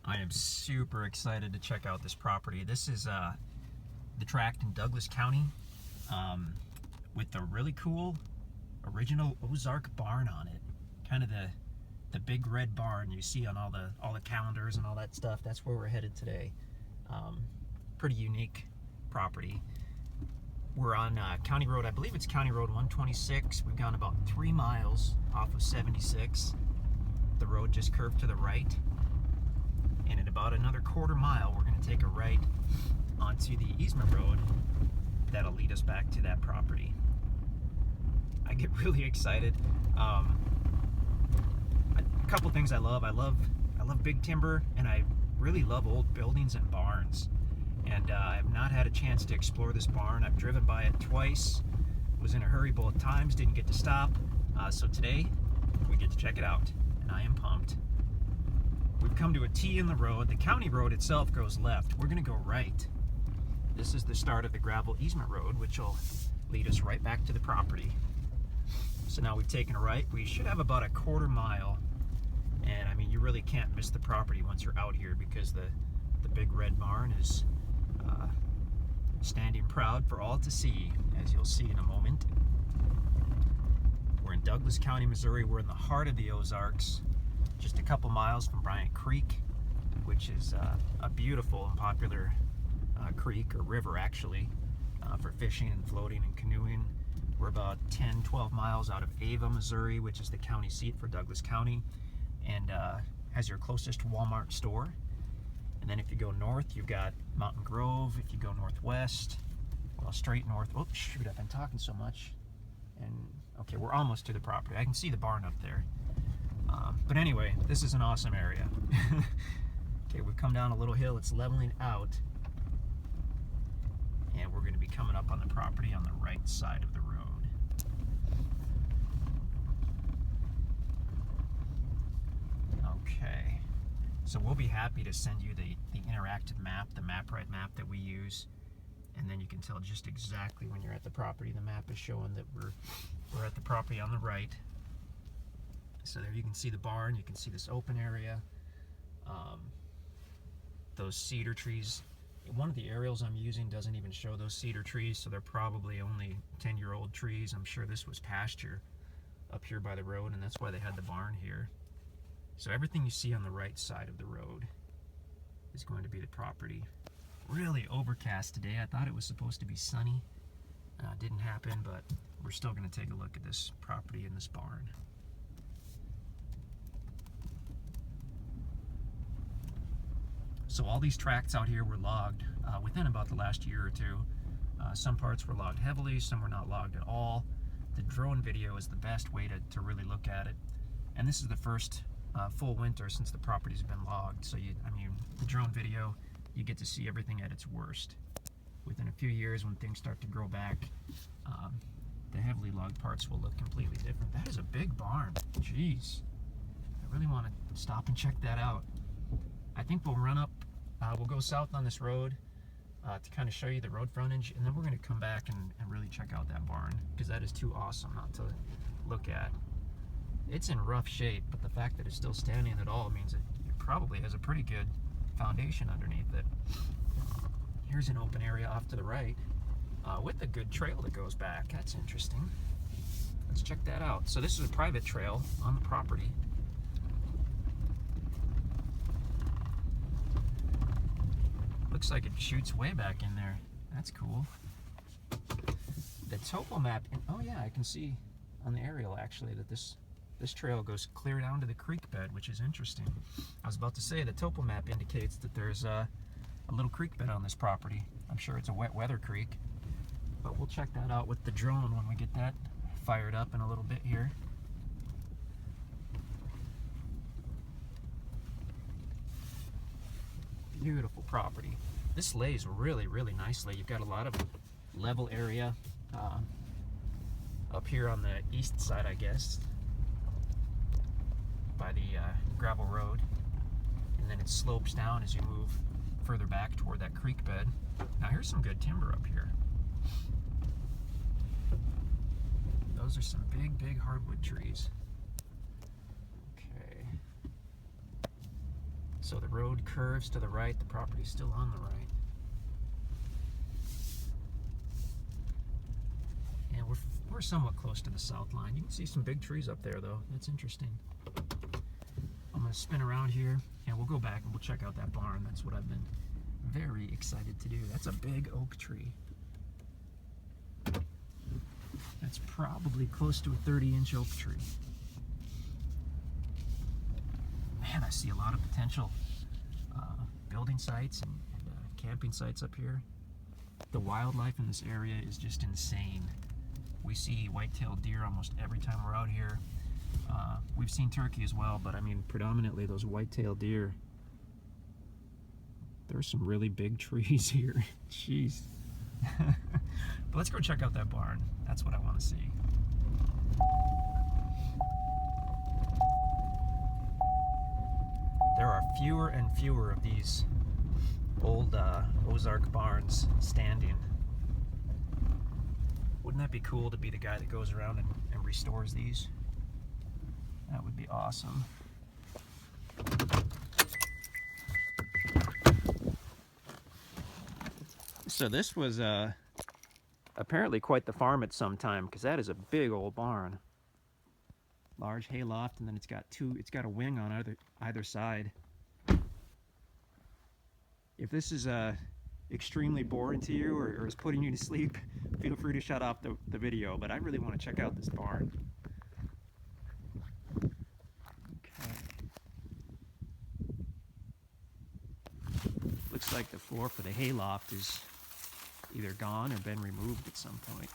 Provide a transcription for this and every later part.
I am super excited to check out this property. This is the tract in Douglas County with the really cool original Ozark barn on it. Kind of the big red barn you see on all the calendars and all that stuff. That's where we're headed today. Pretty unique property. We're on County Road, I believe it's County Road 126. We've gone about 3 miles off of 76. The road just curved to the right. And in about another quarter mile, we're going to take a right onto the easement road that'll lead us back to that property. I get really excited. A couple things I love. I love big timber, and I really love old buildings and barns. And I have not had a chance to explore this barn. I've driven by it twice, was in a hurry both times, didn't get to stop. So today, we get to check it out, and I am pumped. We've come to a T in the road. The county road itself goes left. We're going to go right. This is the start of the gravel easement road, which will lead us right back to the property. So now we've taken a right. We should have about a quarter mile. And I mean, you really can't miss the property once you're out here, because the big red barn is standing proud for all to see, as you'll see in a moment. We're in Douglas County, Missouri. We're in the heart of the Ozarks, just a couple miles from Bryant Creek, which is a beautiful and popular creek, or river actually, for fishing and floating and canoeing. We're about 10-12 miles out of Ava, Missouri, which is the county seat for Douglas County, and has your closest Walmart store. And then if you go north, you've got Mountain Grove. If you go northwest, well, straight north. Oops, shoot, I've been talking so much. And okay, we're almost to the property. I can see the barn up there. But anyway, this is an awesome area. Okay, we've come down a little hill. It's leveling out. And we're going to be coming up on the property on the right side of the road. Okay. So we'll be happy to send you the interactive map, the MapRight map that we use. And then you can tell just exactly when you're at the property. The map is showing that we're at the property on the right. So there you can see the barn, you can see this open area, those cedar trees. One of the aerials I'm using doesn't even show those cedar trees, so they're probably only 10-year-old trees. I'm sure this was pasture up here by the road, and that's why they had the barn here. So everything you see on the right side of the road is going to be the property. Really overcast today. I thought it was supposed to be sunny. Didn't happen, but we're still going to take a look at this property and this barn. So all these tracts out here were logged within about the last year or two. Some parts were logged heavily, some were not logged at all. The drone video is the best way to really look at it. And this is the first full winter since the property's been logged. So the drone video, you get to see everything at its worst. Within a few years, when things start to grow back, the heavily logged parts will look completely different. That is a big barn. Jeez. I really want to stop and check that out. I think we'll run up, we'll go south on this road to kind of show you the road frontage, and then we're going to come back and really check out that barn, because that is too awesome not to look at. It's in rough shape, but the fact that it's still standing at all means it probably has a pretty good foundation underneath it. Here's an open area off to the right with a good trail that goes back. That's interesting. Let's check that out. So this is a private trail on the property. Looks like it shoots way back in there. That's cool. The topo map, oh yeah, I can see on the aerial actually that this trail goes clear down to the creek bed, which is interesting. I was about to say the topo map indicates that there's a little creek bed on this property. I'm sure it's a wet weather creek, but we'll check that out with the drone when we get that fired up in a little bit here. Beautiful property. This lays really, really nicely. You've got a lot of level area up here on the east side, I guess, by the gravel road, and then it slopes down as you move further back toward that creek bed. Now here's some good timber up here. Those are some big hardwood trees. Okay. So the road curves to the right, the property's still on the right. And we're somewhat close to the south line. You can see some big trees up there though. That's interesting. I'm gonna spin around here and we'll go back and we'll check out that barn. That's what I've been very excited to do. That's a big oak tree. That's probably close to a 30-inch oak tree. Man, I see a lot of potential building sites and camping sites up here. The wildlife in this area is just insane. We see white-tailed deer almost every time we're out here. We've seen turkey as well, but I mean predominantly those white-tailed deer. There's some really big trees here. Jeez. But let's go check out that barn. That's what I want to see. There are fewer and fewer of these old Ozark barns standing. Wouldn't that be cool to be the guy that goes around and restores these? That would be awesome. So this was apparently quite the farm at some time, because that is a big old barn. Large hayloft, and then it's got a wing on either side. If this is extremely boring to you or is putting you to sleep, feel free to shut off the video, but I really want to check out this barn. Okay. Looks like the floor for the hayloft is either gone or been removed at some point.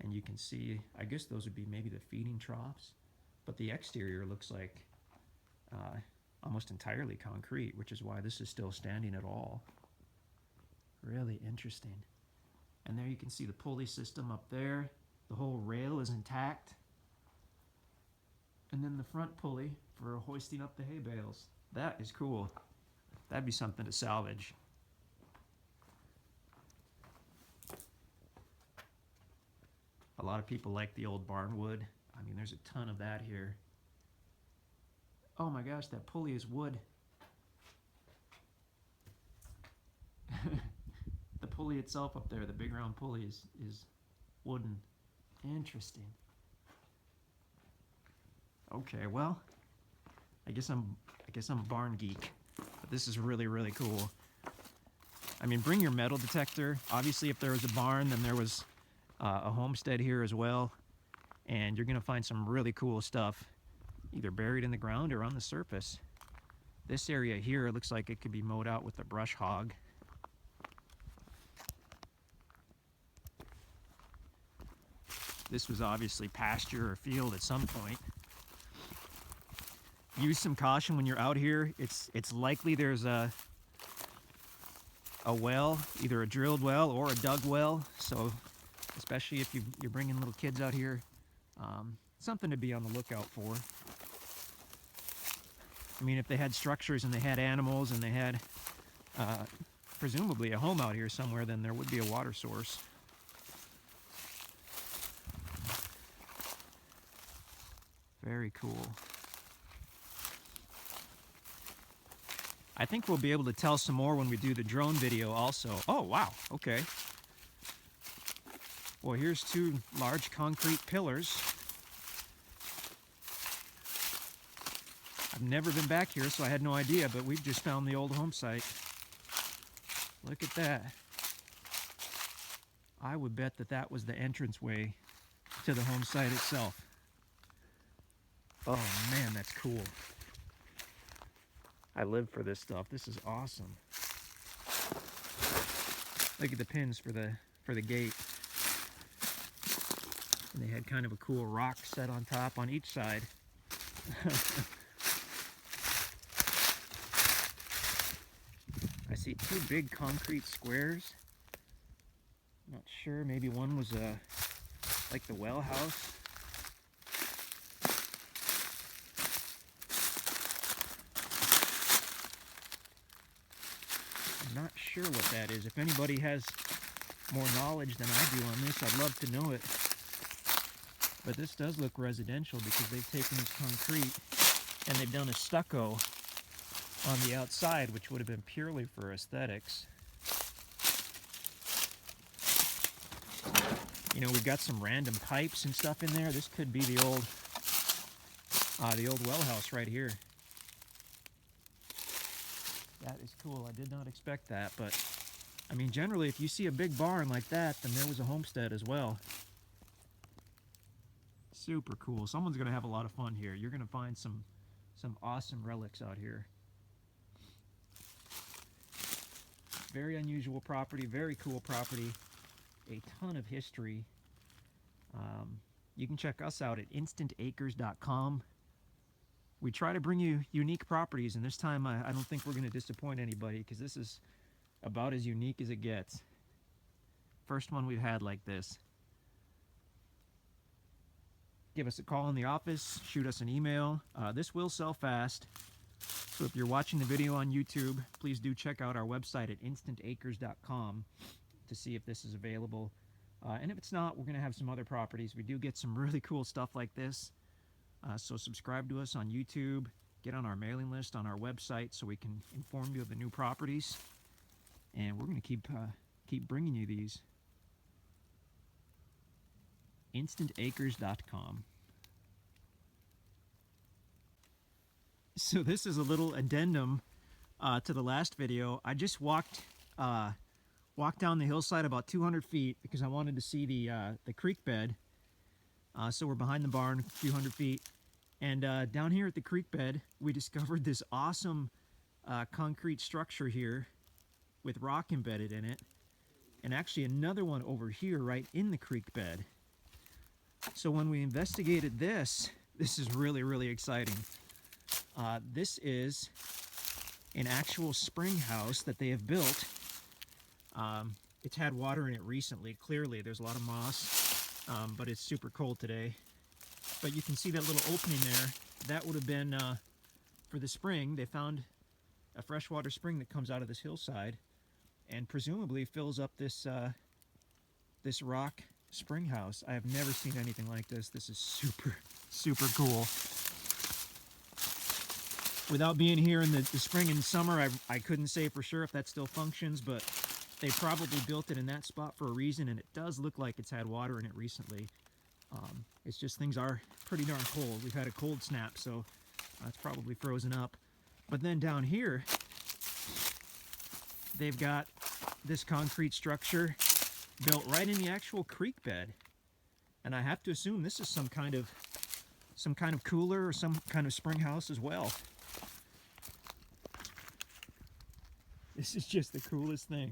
And you can see, I guess those would be maybe the feeding troughs, but the exterior looks like almost entirely concrete, which is why this is still standing at all. Really interesting. And there you can see the pulley system up there. The whole rail is intact. And then the front pulley for hoisting up the hay bales. That is cool. That'd be something to salvage. A lot of people like the old barn wood. I mean, there's a ton of that here. Oh my gosh, that pulley is wood. The pulley itself up there, the big round pulley is wooden. Interesting. Okay, well, I guess I'm a barn geek, but this is really, really cool. I mean, bring your metal detector. Obviously, if there was a barn, then there was a homestead here as well, and you're gonna find some really cool stuff either buried in the ground or on the surface. This area here looks like it could be mowed out with a brush hog. This was obviously pasture or field at some point. Use some caution when you're out here. It's likely there's a well, either a drilled well or a dug well, so especially if you're bringing little kids out here, something to be on the lookout for. I mean, if they had structures and they had animals and they had presumably a home out here somewhere, then there would be a water source. Very cool. I think we'll be able to tell some more when we do the drone video also. Oh, wow, okay. Well, here's two large concrete pillars. I've never been back here, so I had no idea, but we've just found the old home site. Look at that. I would bet that that was the entranceway to the home site itself. Oh man, that's cool. I live for this stuff. This is awesome. Look at the pins for the gate. And they had kind of a cool rock set on top on each side. I see two big concrete squares. Not sure, maybe one was like the well house. I'm not sure what that is. If anybody has more knowledge than I do on this, I'd love to know it. But this does look residential because they've taken this concrete and they've done a stucco on the outside, which would have been purely for aesthetics. You know, we've got some random pipes and stuff in there. This could be the old well house right here. That is cool. I did not expect that, but I mean, generally, if you see a big barn like that, then there was a homestead as well. Super cool. Someone's gonna have a lot of fun here. You're gonna find some awesome relics out here. Very unusual property, very cool property, a ton of history. You can check us out at InstantAcres.com. We try to bring you unique properties, and this time I don't think we're going to disappoint anybody, because this is about as unique as it gets. First one we've had like this. Give us a call in the office, shoot us an email. This will sell fast, so if you're watching the video on YouTube, please do check out our website at InstantAcres.com to see if this is available. And if it's not, we're going to have some other properties. We do get some really cool stuff like this. So subscribe to us on YouTube, get on our mailing list on our website so we can inform you of the new properties. And we're going to keep bringing you these. InstantAcres.com. So this is a little addendum to the last video. I just walked down the hillside about 200 feet because I wanted to see the creek bed. So we're behind the barn a few hundred feet. And down here at the creek bed, we discovered this awesome concrete structure here with rock embedded in it. And actually another one over here right in the creek bed. So when we investigated this is really, really exciting. This is an actual spring house that they have built. It's had water in it recently. Clearly, there's a lot of moss, but it's super cold today. But you can see that little opening there. That would have been for the spring. They found a freshwater spring that comes out of this hillside and presumably fills up this this rock spring house. I have never seen anything like this. This is super, super cool. Without being here in the spring and summer, I couldn't say for sure if that still functions, but they probably built it in that spot for a reason, and it does look like it's had water in it recently. It's just things are pretty darn cold. We've had a cold snap, so it's probably frozen up. But then down here, they've got this concrete structure built right in the actual creek bed. And I have to assume this is some kind of cooler or some kind of spring house as well. This is just the coolest thing.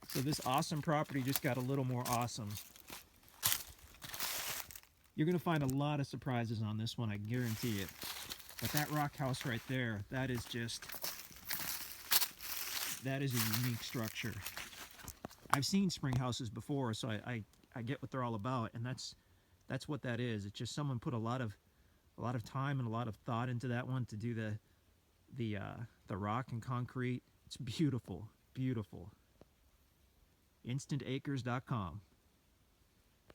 So this awesome property just got a little more awesome. You're going to find a lot of surprises on this one, I guarantee it. But that rock house right there, that is a unique structure. I've seen spring houses before, so I get what they're all about, and that's what that is. It's just someone put a lot of time and a lot of thought into that one to do the rock and concrete. It's beautiful, beautiful. InstantAcres.com.